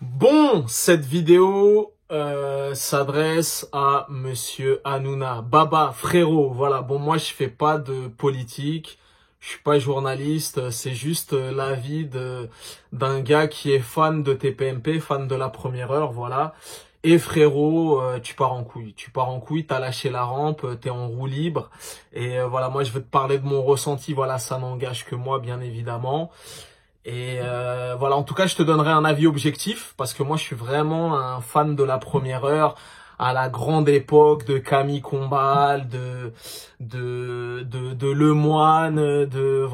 Bon, cette vidéo s'adresse à Monsieur Hanouna. Baba, frérot, voilà. Bon, moi, je fais pas de politique. Je suis pas journaliste. C'est juste l'avis d'un gars qui est fan de TPMP, fan de la première heure, voilà. Et frérot, tu pars en couille. Tu pars en couille, t'as lâché la rampe, t'es en roue libre. Et voilà, moi, je veux te parler de mon ressenti. Voilà, ça n'engage que moi, bien évidemment. Et voilà, en tout cas, je te donnerai un avis objectif parce que moi, je suis vraiment un fan de la première heure, à la grande époque de Camille Combal, de Lemoine, de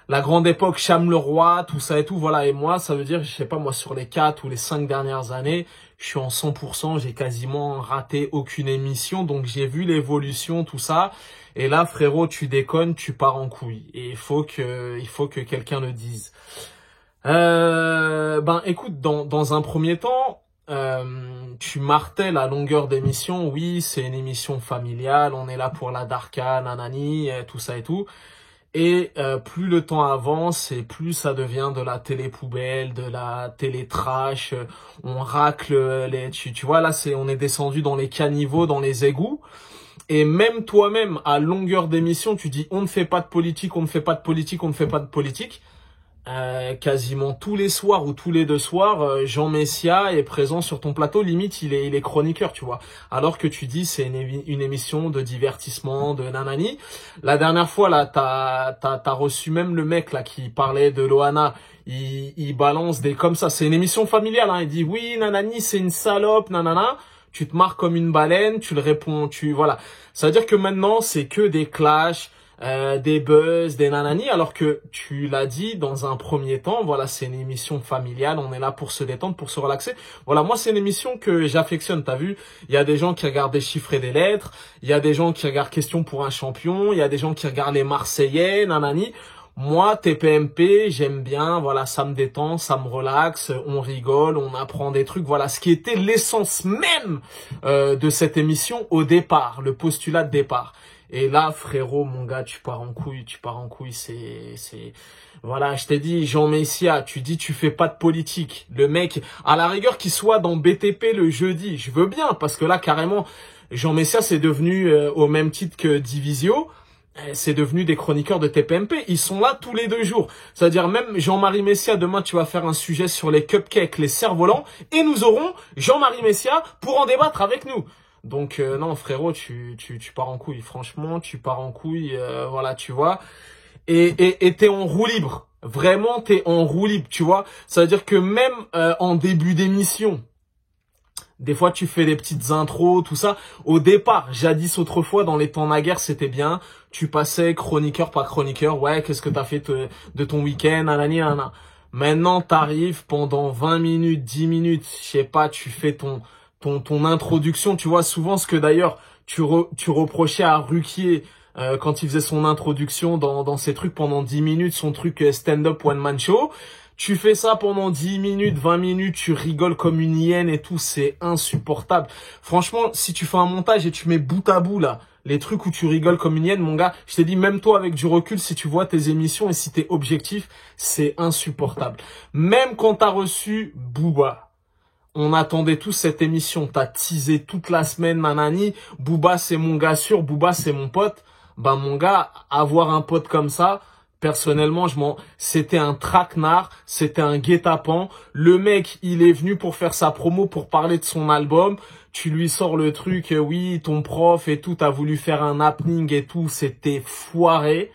la grande époque Cham le Roi, tout ça et tout. Voilà, et moi, ça veut dire, je sais pas, moi, sur les 4 ou les 5 dernières années, je suis en 100%, j'ai quasiment raté aucune émission, donc j'ai vu l'évolution, tout ça. Et là, frérot, tu déconnes, tu pars en couille. Et il faut que quelqu'un le dise. Écoute, dans un premier temps, tu martèles à longueur d'émission. Oui, c'est une émission familiale. On est là pour la darka, nanani, tout ça et tout. Et plus le temps avance et plus ça devient de la télé poubelle, de la télé trash. On racle tu vois là, on est descendu dans les caniveaux, dans les égouts. Et même toi-même, à longueur d'émission, tu dis on ne fait pas de politique, on ne fait pas de politique, on ne fait pas de politique. Quasiment tous les soirs ou tous les 2 soirs, Jean Messia est présent sur ton plateau. Limite, il est chroniqueur, tu vois. Alors que tu dis c'est une émission de divertissement, de nanani. La dernière fois, là, t'as reçu même le mec là qui parlait de Loana. Il balance des comme ça. C'est une émission familiale, hein. Il dit oui, nanani, c'est une salope, nanana. Tu te marres comme une baleine, tu le réponds, voilà. Ça veut dire que maintenant, c'est que des clashs, des buzz, des nanani, alors que tu l'as dit dans un premier temps, voilà, c'est une émission familiale, on est là pour se détendre, pour se relaxer. Voilà, moi, c'est une émission que j'affectionne, t'as vu? Il y a des gens qui regardent des chiffres et des lettres, il y a des gens qui regardent Question pour un champion, il y a des gens qui regardent les Marseillais, nanani. Moi, TPMP, j'aime bien, voilà, ça me détend, ça me relaxe, on rigole, on apprend des trucs, voilà, ce qui était l'essence même de cette émission au départ, le postulat de départ. Et là, frérot, mon gars, tu pars en couille, voilà, je t'ai dit, Jean Messia, tu dis tu fais pas de politique. Le mec, à la rigueur, qu'il soit dans BTP le jeudi, je veux bien, parce que là, carrément, Jean Messia, c'est devenu au même titre que Divisio. C'est devenu des chroniqueurs de TPMP. Ils sont là tous les 2 jours. C'est-à-dire même Jean-Marie Messia, demain tu vas faire un sujet sur les cupcakes, les cerfs-volants, et nous aurons Jean-Marie Messia pour en débattre avec nous. Donc non frérot, tu pars en couille. Franchement, tu pars en couille. Voilà, tu vois. Et t'es en roue libre. Vraiment, t'es en roue libre, tu vois. Ça veut dire que même en début d'émission, des fois, tu fais des petites intros, tout ça. Au départ, jadis autrefois, dans les temps naguère, c'était bien. Tu passais chroniqueur par chroniqueur. Ouais, qu'est-ce que t'as fait de ton week-end, nanani, nanana. Maintenant, t'arrives pendant 20 minutes, 10 minutes, je sais pas, tu fais ton introduction. Tu vois, souvent, ce que d'ailleurs, tu reprochais à Ruquier, quand il faisait son introduction dans ses trucs pendant 10 minutes, son truc stand-up one-man show. Tu fais ça pendant 10 minutes, 20 minutes, tu rigoles comme une hyène et tout, c'est insupportable. Franchement, si tu fais un montage et tu mets bout à bout, là, les trucs où tu rigoles comme une hyène, mon gars, je t'ai dit, même toi, avec du recul, si tu vois tes émissions et si t'es objectif, c'est insupportable. Même quand t'as reçu Booba, on attendait tous cette émission, t'as teasé toute la semaine, nanani, Booba, c'est mon gars sûr, Booba, c'est mon pote. Bah, mon gars, avoir un pote comme ça, personnellement, c'était un traquenard, c'était un guet-apens. Le mec, il est venu pour faire sa promo, pour parler de son album. Tu lui sors le truc, oui, ton prof et tout, t'as voulu faire un happening et tout, c'était foiré.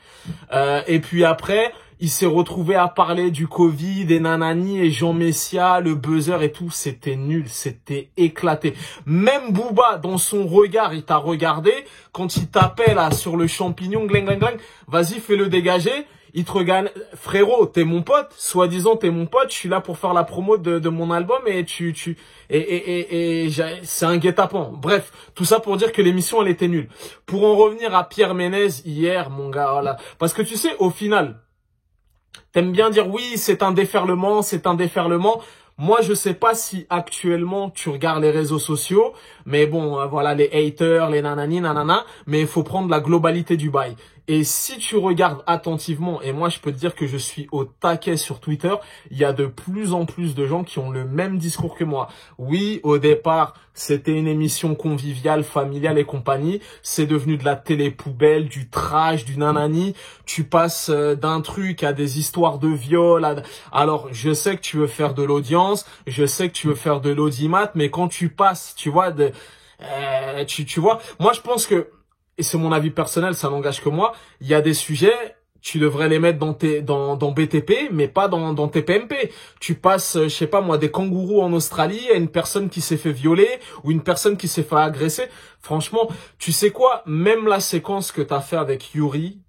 Et puis après, il s'est retrouvé à parler du Covid et nanani et Jean Messia, le buzzer et tout, c'était nul, c'était éclaté. Même Booba, dans son regard, il t'a regardé, quand il t'appelle là sur le champignon, gling gling gling, vas-y, fais-le dégager. Il te regarde, frérot, t'es mon pote, soi-disant t'es mon pote, je suis là pour faire la promo de mon album et c'est un guet-apens. Bref, tout ça pour dire que l'émission elle était nulle. Pour en revenir à Pierre Ménez hier, mon gars, voilà. Parce que tu sais, au final, t'aimes bien dire oui, c'est un déferlement, c'est un déferlement. Moi, je sais pas si actuellement tu regardes les réseaux sociaux, mais bon, voilà, les haters, les nanani, nanana, mais il faut prendre la globalité du bail. Et si tu regardes attentivement, et moi je peux te dire que je suis au taquet sur Twitter, il y a de plus en plus de gens qui ont le même discours que moi. Oui, au départ, c'était une émission conviviale, familiale et compagnie. C'est devenu de la télé poubelle, du trash, du nanani. Tu passes d'un truc à des histoires de viol. Alors, je sais que tu veux faire de l'audience, je sais que tu veux faire de l'audimat, mais quand tu passes, tu vois, tu vois, moi je pense que, et c'est mon avis personnel, ça n'engage que moi, il y a des sujets, tu devrais les mettre dans BTP, mais pas dans TPMP. Tu passes, je sais pas moi, des kangourous en Australie à une personne qui s'est fait violer ou une personne qui s'est fait agresser. Franchement, tu sais quoi, même la séquence que t'as fait avec Yuri,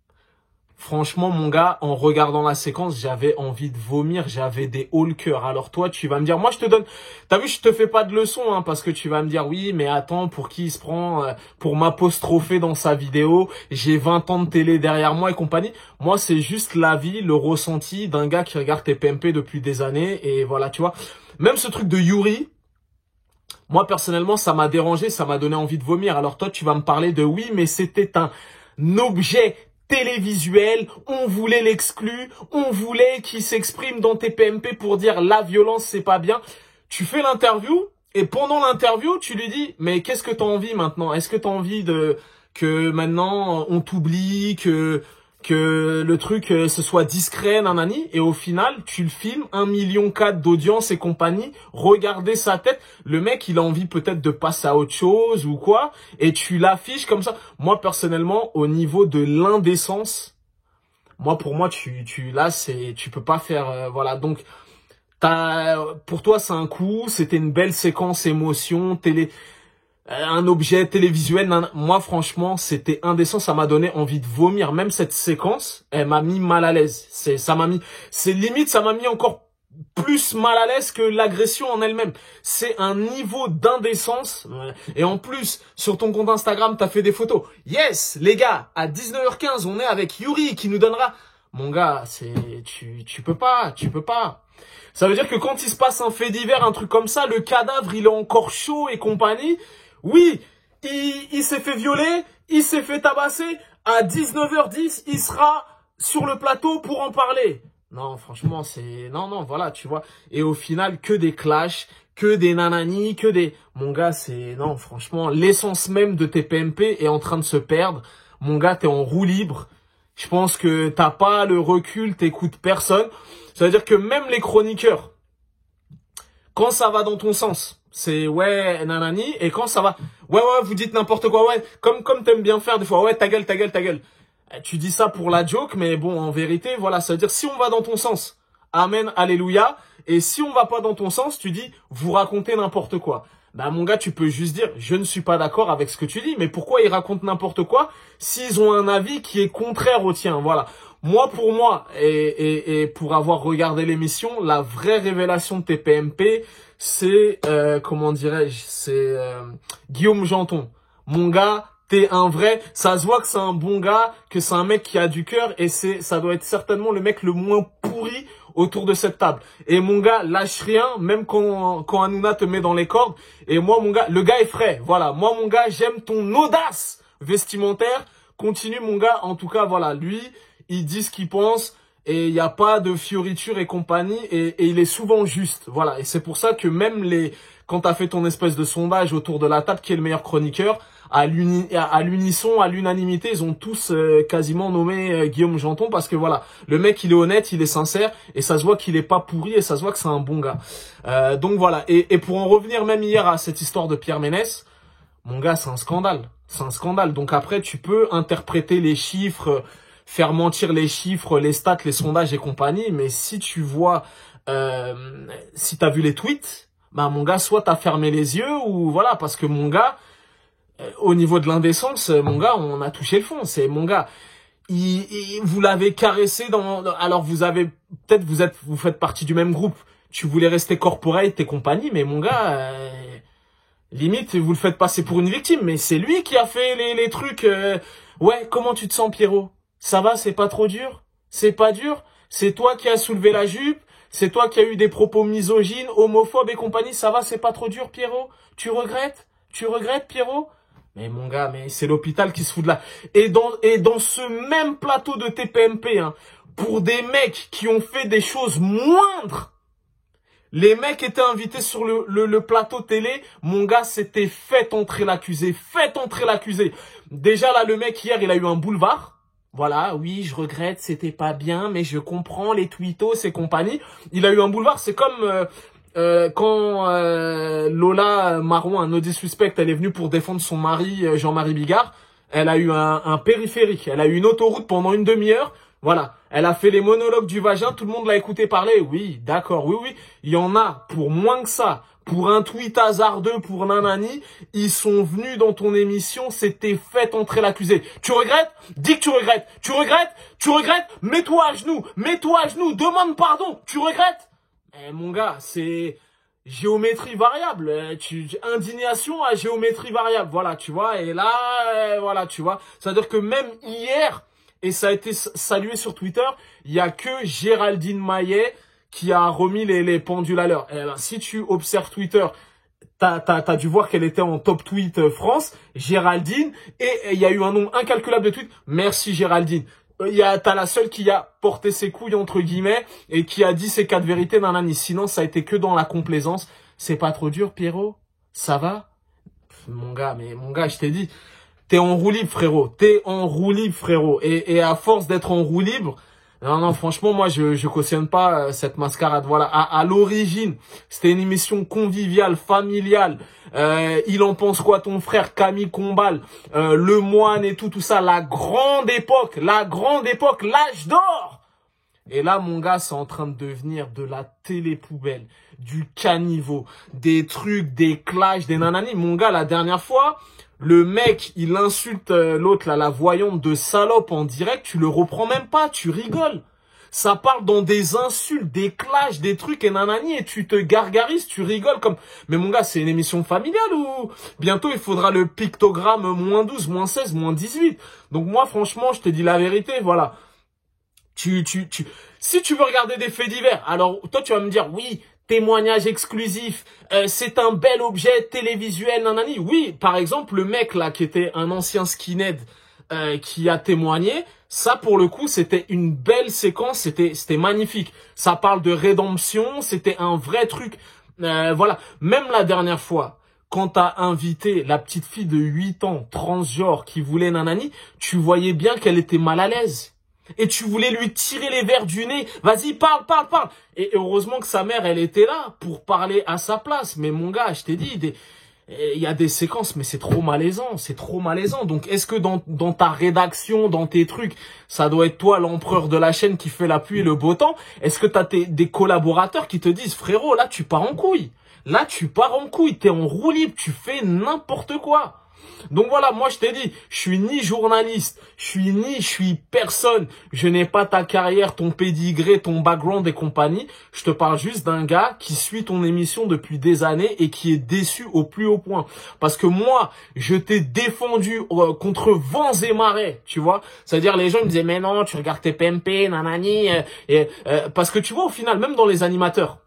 franchement, mon gars, en regardant la séquence, j'avais envie de vomir, j'avais des hauts le cœur. Alors toi, tu vas me dire, moi je te donne, t'as vu, je te fais pas de leçon, hein, parce que tu vas me dire, oui, mais attends, pour qui il se prend, pour m'apostropher dans sa vidéo, j'ai 20 ans de télé derrière moi et compagnie. Moi, c'est juste l'avis, le ressenti d'un gars qui regarde TPMP depuis des années, et voilà, tu vois. Même ce truc de Yuri, moi personnellement, ça m'a dérangé, ça m'a donné envie de vomir. Alors toi, tu vas me parler de, oui, mais c'était un objet télévisuel, on voulait l'exclure, on voulait qu'il s'exprime dans TPMP pour dire la violence c'est pas bien. Tu fais l'interview et pendant l'interview tu lui dis mais qu'est-ce que t'as envie maintenant? Est-ce que t'as envie que maintenant on t'oublie, que le truc ce soit discret, nanani, et au final, tu le filmes, 1,4 million d'audience et compagnie, regardez sa tête, le mec, il a envie peut-être de passer à autre chose ou quoi, et tu l'affiches comme ça. Moi, personnellement, au niveau de l'indécence, pour moi, là, tu peux pas faire, voilà, donc, pour toi, c'est un coup, c'était une belle séquence émotion, un objet télévisuel. Moi, franchement, c'était indécent. Ça m'a donné envie de vomir. Même cette séquence, elle m'a mis mal à l'aise. Ça m'a mis encore plus mal à l'aise que l'agression en elle-même. C'est un niveau d'indécence. Et en plus, sur ton compte Instagram, t'as fait des photos. Yes, les gars, à 19h15, on est avec Yuri qui nous donnera. Mon gars, tu peux pas. Ça veut dire que quand il se passe un fait divers, un truc comme ça, le cadavre, il est encore chaud et compagnie. Oui, il s'est fait violer, il s'est fait tabasser. À 19h10, il sera sur le plateau pour en parler. Non, franchement, non, voilà, tu vois. Et au final, que des clashs, que des nanani, Mon gars, non, franchement, l'essence même de TPMP est en train de se perdre. Mon gars, t'es en roue libre. Je pense que t'as pas le recul, t'écoutes personne. Ça veut dire que même les chroniqueurs, quand ça va dans ton sens, c'est ouais, nanani, et quand ça va, ouais, vous dites n'importe quoi, ouais, comme t'aimes bien faire des fois, ouais, ta gueule. Tu dis ça pour la joke, mais bon, en vérité, voilà, ça veut dire si on va dans ton sens, amen, alléluia, et si on va pas dans ton sens, tu dis, vous racontez n'importe quoi. Bah, mon gars, tu peux juste dire, je ne suis pas d'accord avec ce que tu dis, mais pourquoi ils racontent n'importe quoi s'ils ont un avis qui est contraire au tien, voilà. Pour moi, et pour avoir regardé l'émission, la vraie révélation de TPMP, c'est, comment dirais-je, c'est Guillaume Janton. Mon gars, t'es un vrai, ça se voit que c'est un bon gars, que c'est un mec qui a du cœur, et ça doit être certainement le mec le moins pourri autour de cette table. Et mon gars, lâche rien, même quand Hanouna te met dans les cordes. Et moi, mon gars, le gars est frais. Voilà. Moi, mon gars, j'aime ton audace vestimentaire. Continue, mon gars. En tout cas, voilà. Lui, il dit ce qu'il pense. Et il n'y a pas de fioriture et compagnie. Et il est souvent juste. Voilà. Et c'est pour ça que même quand t'as fait ton espèce de sondage autour de la table, qui est le meilleur chroniqueur, à l'unisson, à l'unanimité, ils ont tous quasiment nommé Guillaume Janton parce que voilà, le mec il est honnête, il est sincère et ça se voit qu'il est pas pourri et ça se voit que c'est un bon gars. Donc voilà, et pour en revenir même hier à cette histoire de Pierre Ménès, mon gars, c'est un scandale. Donc après, tu peux interpréter les chiffres, faire mentir les chiffres, les stats, les sondages et compagnie, mais si tu vois, si t'as vu les tweets, bah mon gars, soit t'as fermé les yeux ou voilà, parce que mon gars, au niveau de l'indécence, mon gars, on a touché le fond. C'est mon gars. Vous l'avez caressé alors vous faites partie du même groupe. Tu voulais rester corporate et compagnie, mais mon gars, limite, vous le faites passer pour une victime. Mais c'est lui qui a fait les trucs. Ouais, comment tu te sens, Pierrot? Ça va, c'est pas trop dur? C'est pas dur? C'est toi qui as soulevé la jupe? C'est toi qui as eu des propos misogynes, homophobes et compagnie? Ça va, c'est pas trop dur, Pierrot? Tu regrettes, Pierrot? Mais mon gars, mais c'est l'hôpital qui se fout de là. Et dans ce même plateau de TPMP, hein, pour des mecs qui ont fait des choses moindres, les mecs étaient invités sur le plateau télé. Mon gars, c'était faites entrer l'accusé. Faites entrer l'accusé. Déjà, là, le mec, hier, il a eu un boulevard. Voilà, oui, je regrette, c'était pas bien, mais je comprends les tweetos et compagnie. Il a eu un boulevard. C'est comme quand Lola Marron, un Audi suspect, elle est venue pour défendre son mari, Jean-Marie Bigard. Elle a eu un périphérique. Elle a eu une autoroute pendant une demi-heure. Voilà, elle a fait les monologues du vagin, tout le monde l'a écouté parler. Oui, d'accord, oui, oui. Il y en a pour moins que ça. Pour un tweet hasardeux, pour nanani, ils sont venus dans ton émission, c'était fait entrer l'accusé. Tu regrettes? Dis que tu regrettes. Tu regrettes? Tu regrettes? Mets-toi à genoux. Mets-toi à genoux. Demande pardon. Tu regrettes? Eh, mon gars, c'est géométrie variable. Indignation à géométrie variable. Voilà, tu vois. Et là, voilà, tu vois. C'est-à-dire que même hier, et ça a été salué sur Twitter, il y a que Géraldine Maillet qui a remis les pendules à l'heure. Eh ben, si tu observes Twitter, t'as dû voir qu'elle était en top tweet France, Géraldine, et il y a eu un nombre incalculable de tweets. Merci Géraldine. T'as la seule qui a porté ses couilles entre guillemets et qui a dit ses 4 vérités nanani. Sinon, ça a été que dans la complaisance. C'est pas trop dur, Pierrot? Ça va? Mon gars, je t'ai dit, t'es en roue libre, frérot. T'es en roue libre, frérot. Et à force d'être en roue libre, non, franchement, moi, je cautionne pas cette mascarade. Voilà, à l'origine, c'était une émission conviviale, familiale. Il en pense quoi, ton frère Camille Combal, Le Moine et tout ça. La grande époque, l'âge d'or. Et là, mon gars, c'est en train de devenir de la télé-poubelle, du caniveau, des trucs, des clashs, des nanani. Mon gars, la dernière fois, le mec, il insulte l'autre, là, la voyante de salope en direct, tu le reprends même pas, tu rigoles. Ça parle dans des insultes, des clashs, des trucs et nanani, et tu te gargarises, tu rigoles comme... Mais mon gars, c'est une émission familiale ou... Bientôt, il faudra le pictogramme -12, -16, -18. Donc moi, franchement, je te dis la vérité, voilà. Si tu veux regarder des faits divers, alors toi, tu vas me dire, oui, témoignage exclusif, c'est un bel objet télévisuel, nanani. Oui, par exemple, le mec là qui était un ancien skinhead qui a témoigné, ça pour le coup c'était une belle séquence, c'était magnifique. Ça parle de rédemption, c'était un vrai truc. Voilà, même la dernière fois, quand t'as invité la petite fille de 8 ans, transgenre, qui voulait nanani, tu voyais bien qu'elle était mal à l'aise. Et tu voulais lui tirer les verres du nez. Vas-y, parle. Et heureusement que sa mère, elle était là pour parler à sa place. Mais mon gars, je t'ai dit, il y a des séquences, mais c'est trop malaisant. Donc, est-ce que dans ta rédaction, dans tes trucs, ça doit être toi, l'empereur de la chaîne qui fait la pluie et le beau temps? Est-ce que t'as des collaborateurs qui te disent, frérot, là, tu pars en couille. T'es en roue libre, tu fais n'importe quoi. Donc voilà, moi je t'ai dit, je suis ni journaliste, je suis personne, je n'ai pas ta carrière, ton pédigré, ton background et compagnie. Je te parle juste d'un gars qui suit ton émission depuis des années et qui est déçu au plus haut point. Parce que moi, je t'ai défendu contre vents et marées, tu vois. C'est-à-dire les gens me disaient, mais non, tu regardes tes PMP, nanani, parce que tu vois au final, même dans les animateurs,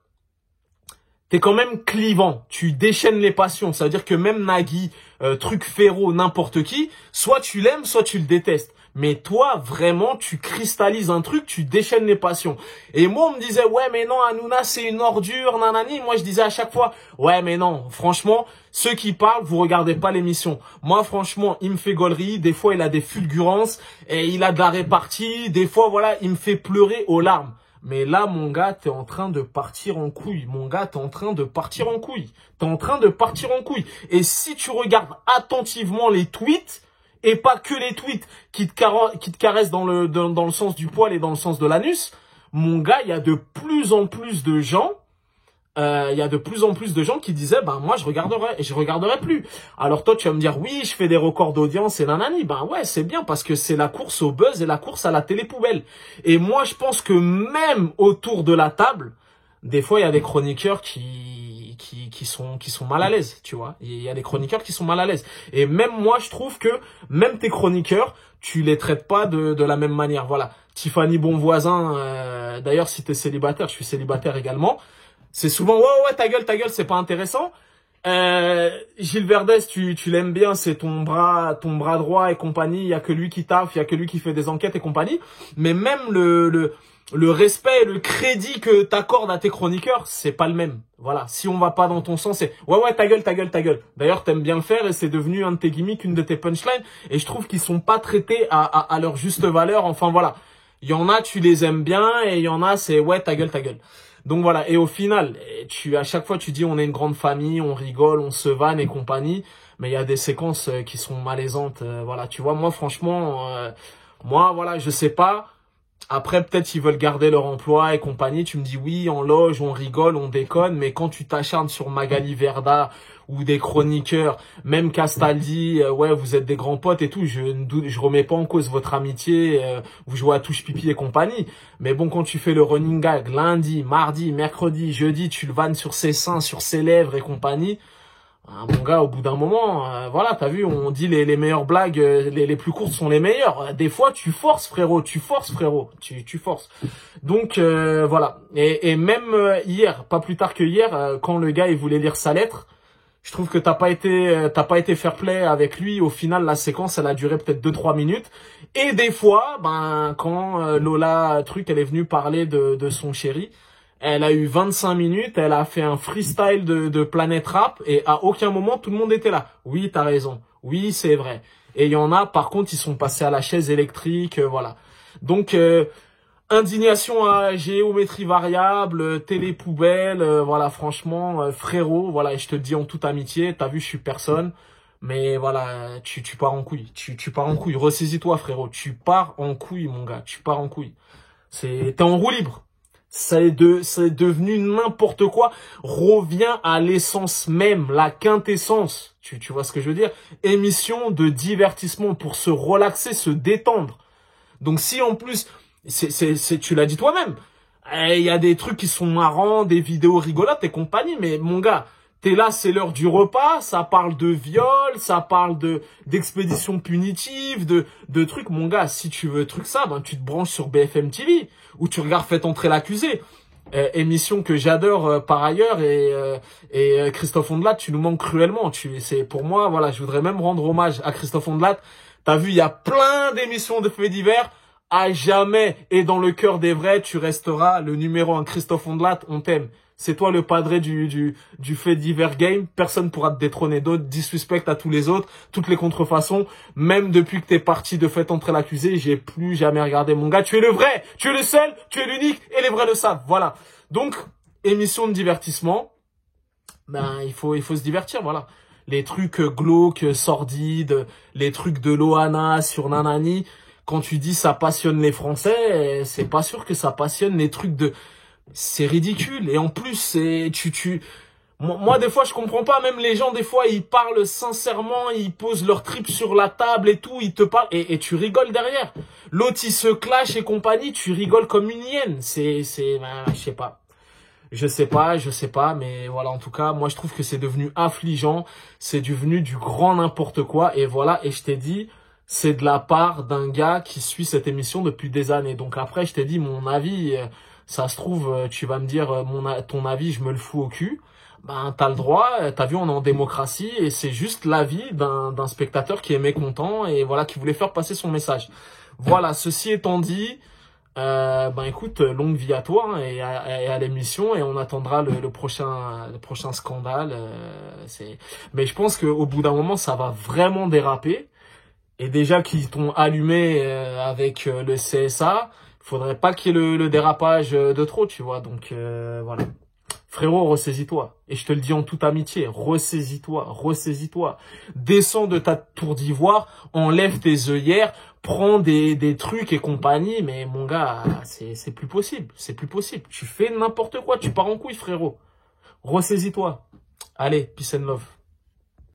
t'es quand même clivant, tu déchaînes les passions, c'est-à-dire que même Nagui, Truc Féro, n'importe qui, soit tu l'aimes, soit tu le détestes. Mais toi, vraiment, tu cristallises un truc, tu déchaînes les passions. Et moi, on me disait, ouais, mais non, Hanouna, c'est une ordure, nanani. Moi, je disais à chaque fois, ouais, mais non, franchement, ceux qui parlent, vous regardez pas l'émission. Moi, franchement, il me fait gaulerie, des fois, il a des fulgurances, et il a de la répartie, des fois, voilà, il me fait pleurer aux larmes. Mais là, mon gars, t'es en train de partir en couille. Et si tu regardes attentivement les tweets, et pas que les tweets qui te caressent dans le sens du poil et dans le sens de l'anus, mon gars, il y a de plus en plus de gens, qui disaient, ben, moi, je regarderai plus. Alors toi, tu vas me dire, oui, je fais des records d'audience et nanani. Ben ouais, c'est bien parce que c'est la course au buzz et la course à la télé-poubelle. Et moi, je pense que même autour de la table, des fois, il y a des chroniqueurs qui sont mal à l'aise, tu vois. Il y a des chroniqueurs qui sont mal à l'aise. Et même moi, je trouve que même tes chroniqueurs, tu les traites pas de la même manière. Voilà. Tiffany Bonvoisin, d'ailleurs, si t'es célibataire, je suis célibataire également. C'est souvent, ouais, ta gueule, c'est pas intéressant. Gilles Verdez, tu l'aimes bien, c'est ton bras droit et compagnie. Il y a que lui qui taffe, il y a que lui qui fait des enquêtes et compagnie. Mais même le respect et le crédit que t'accordes à tes chroniqueurs, c'est pas le même. Voilà. Si on va pas dans ton sens, c'est ouais, ta gueule, ta gueule, ta gueule. D'ailleurs, t'aimes bien le faire et c'est devenu un de tes gimmicks, une de tes punchlines. Et je trouve qu'ils sont pas traités à leur juste valeur. Enfin, voilà. Il y en a, tu les aimes bien et il y en a, c'est ouais, ta gueule, ta gueule. Donc voilà, et au final, à chaque fois tu dis on est une grande famille, on rigole, on se vanne et compagnie, mais il y a des séquences qui sont malaisantes, voilà, tu vois, moi franchement, moi voilà, je sais pas, après peut-être ils veulent garder leur emploi et compagnie, tu me dis oui, on loge, on rigole, on déconne, mais quand tu t'acharnes sur Magali Verda ou des chroniqueurs, même Castaldi, ouais, vous êtes des grands potes et tout, je remets pas en cause votre amitié, vous jouez à touche pipi et compagnie, mais bon, quand tu fais le running gag lundi, mardi, mercredi, jeudi, tu le vannes sur ses seins, sur ses lèvres et compagnie, ah, mon gars, au bout d'un moment, voilà, t'as vu, on dit les meilleures blagues, les plus courtes sont les meilleures. Des fois, tu forces, frérot, tu forces. Donc, voilà. Et même hier, pas plus tard que hier, quand le gars, il voulait lire sa lettre, je trouve que t'as pas été fair play avec lui. Au final, la séquence, elle a duré peut-être 2-3 minutes. Et des fois, ben, quand Lola elle est venue parler de son chéri, elle a eu 25 minutes, elle a fait un freestyle de Planète Rap et à aucun moment tout le monde était là. Oui, t'as raison. Oui, c'est vrai. Et il y en a, par contre, ils sont passés à la chaise électrique, voilà. Donc, indignation à géométrie variable, télé poubelle, voilà, franchement, frérot, voilà, et je te le dis en toute amitié, t'as vu, je suis personne. Mais voilà, tu pars en couille. Tu pars en couille. Ressaisis-toi, frérot. Tu pars en couille, mon gars. Tu pars en couille. T'es en roue libre. C'est devenu n'importe quoi. Reviens à l'essence même, la quintessence. Tu vois ce que je veux dire? Émission de divertissement pour se relaxer, se détendre. Donc si en plus, tu l'as dit toi-même, il y a des trucs qui sont marrants, des vidéos rigolotes et compagnie, mais mon gars, t'es là, c'est l'heure du repas, ça parle de viol, ça parle d'expédition punitive, de trucs. Mon gars, si tu veux truc ça, ben tu te branches sur BFM TV ou tu regardes Faites entrer l'accusé. Émission que j'adore par ailleurs et Christophe Ondelat, tu nous manques cruellement. C'est pour moi, voilà, je voudrais même rendre hommage à Christophe Ondelat. T'as vu, il y a plein d'émissions de faits divers. À jamais et dans le cœur des vrais, tu resteras le numéro 1. Christophe Ondelat, on t'aime. C'est toi le padré du fait divers game. Personne pourra te détrôner d'autres. Disrespect à tous les autres. Toutes les contrefaçons. Même depuis que t'es parti de Faites entrer l'accusé, j'ai plus jamais regardé, mon gars. Tu es le vrai. Tu es le seul. Tu es l'unique. Et les vrais le savent. Voilà. Donc, émission de divertissement. Ben, il faut se divertir, voilà. Les trucs glauques, sordides, les trucs de Loana sur Nanani. Quand tu dis ça passionne les Français, c'est pas sûr que ça passionne les trucs de... C'est ridicule. Et en plus, moi, des fois, je comprends pas. Même les gens, des fois, ils parlent sincèrement, ils posent leur trip sur la table et tout, ils te parlent et tu rigoles derrière. L'autre, il se clash et compagnie, tu rigoles comme une hyène. Ben, je sais pas, mais voilà, en tout cas, moi, je trouve que c'est devenu affligeant. C'est devenu du grand n'importe quoi. Et voilà, et je t'ai dit... C'est de la part d'un gars qui suit cette émission depuis des années. Donc après, je t'ai dit, mon avis, ça se trouve, tu vas me dire, ton avis, je me le fous au cul. Ben, t'as le droit, t'as vu, on est en démocratie et c'est juste l'avis d'un spectateur qui est mécontent et voilà, qui voulait faire passer son message. Voilà, ceci étant dit, ben écoute, longue vie à toi hein, et à l'émission et on attendra le prochain scandale. Mais je pense qu'au bout d'un moment, ça va vraiment déraper. Et déjà qu'ils t'ont allumé avec le CSA, faudrait pas qu'il y ait le dérapage de trop, tu vois. Donc voilà. Frérot, ressaisis-toi. Et je te le dis en toute amitié, ressaisis-toi. Descends de ta tour d'ivoire, enlève tes œillères, prends des trucs et compagnie. Mais mon gars, c'est plus possible. C'est plus possible. Tu fais n'importe quoi, tu pars en couille, frérot. Ressaisis-toi. Allez, peace and love.